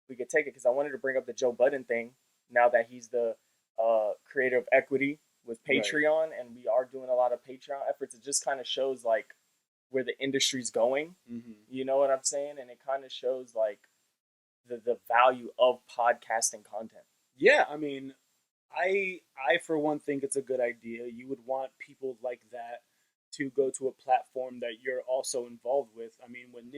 we could take it, because I wanted to bring up the Joe Budden thing now that he's the creator of equity with Right. Patreon, and we are doing a lot of Patreon efforts. It just kind of shows like where the industry's going. Hmm. You know what I'm saying? And it kind of shows like the value of podcasting content. Yeah, I mean, I for one think it's a good idea. You would want people like that to go to a platform that you're also involved with. I mean, when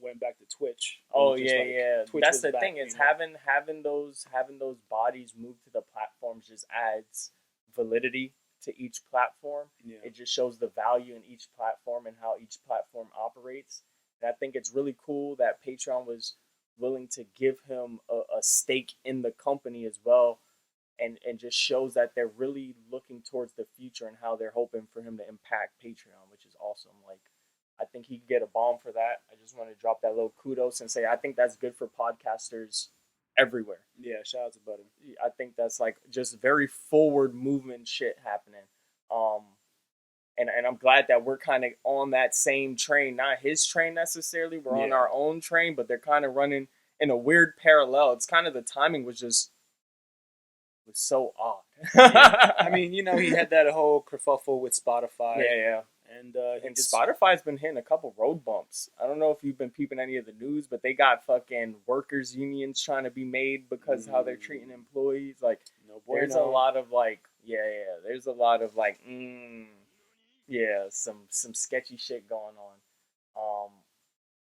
went back to Twitch, it Oh was just yeah, like yeah. Twitch That's was the back, thing, is having those bodies move to the platforms just adds validity to each platform. Yeah. It just shows the value in each platform and how each platform operates. And I think it's really cool that Patreon was willing to give him a stake in the company as well, and just shows that they're really looking towards the future and how they're hoping for him to impact Patreon, which is awesome. Like, I think he could get a bomb for that. I just want to drop that little kudos and say I think that's good for podcasters everywhere. Yeah, shout out to Budden. I think that's like just very forward movement shit happening. Um, and I'm glad that we're kind of on that same train, not his train necessarily. We're on Yeah. our own train, but they're kind of running in a weird parallel. It's kind of, the timing was so odd. Yeah. I mean, he had that whole kerfuffle with Spotify. Yeah, yeah. And And Spotify's been hitting a couple road bumps. I don't know if you've been peeping any of the news, but they got fucking workers unions trying to be made because how they're treating employees. Like, no bueno. there's a lot of like, yeah. There's a lot of like, yeah, some sketchy shit going on.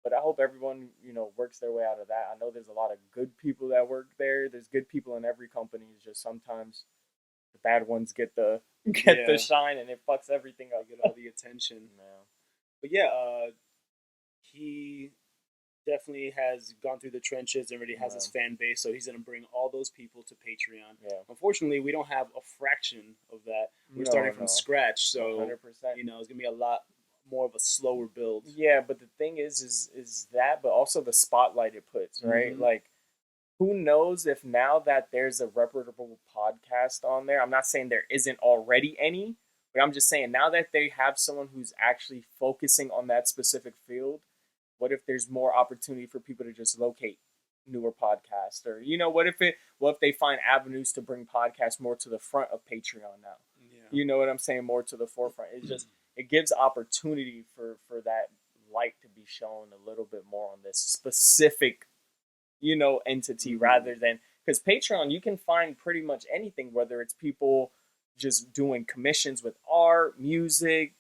But I hope everyone, works their way out of that. I know there's a lot of good people that work there. There's good people in every company. It's just sometimes the bad ones get the Yeah. shine, and it fucks everything up. Get all the attention. Yeah. But yeah, he definitely has gone through the trenches and already has his fan base, so he's going to bring all those people to Patreon. Yeah. Unfortunately, we don't have a fraction of that. We're starting from scratch, so 100%. it's going to be a lot more of a slower build. Yeah, but the thing is that, but also the spotlight it puts, right? Like, who knows if now that there's a reputable podcast on there, I'm not saying there isn't already any, but I'm just saying now that they have someone who's actually focusing on that specific field, what if there's more opportunity for people to just locate newer podcasts? Or, what if they find avenues to bring podcasts more to the front of Patreon now? Yeah. You know what I'm saying? More to the forefront. It's just, it gives opportunity for that light to be shown a little bit more on this specific, entity, rather than, because Patreon, you can find pretty much anything, whether it's people just doing commissions with art, music,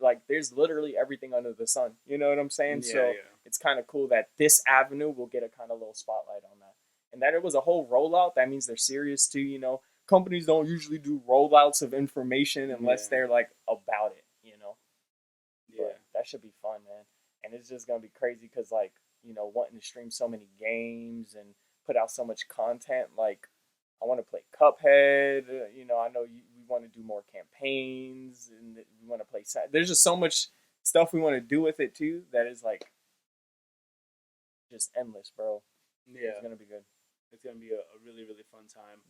like there's literally everything under the sun. You know what I'm saying? Yeah, so yeah. it's kind of cool that this avenue will get a kind of little spotlight on that. And that it was a whole rollout, that means they're serious too. Companies don't usually do rollouts of information unless they're like about it. Yeah. But that should be fun, man. And it's just gonna be crazy because, like, wanting to stream so many games and put out so much content. Like, I want to play Cuphead. I know we want to do more campaigns, and we want to play. There's just so much stuff we want to do with it too. That is like just endless, bro. Yeah. It's gonna be good. It's going to be a really, really fun time.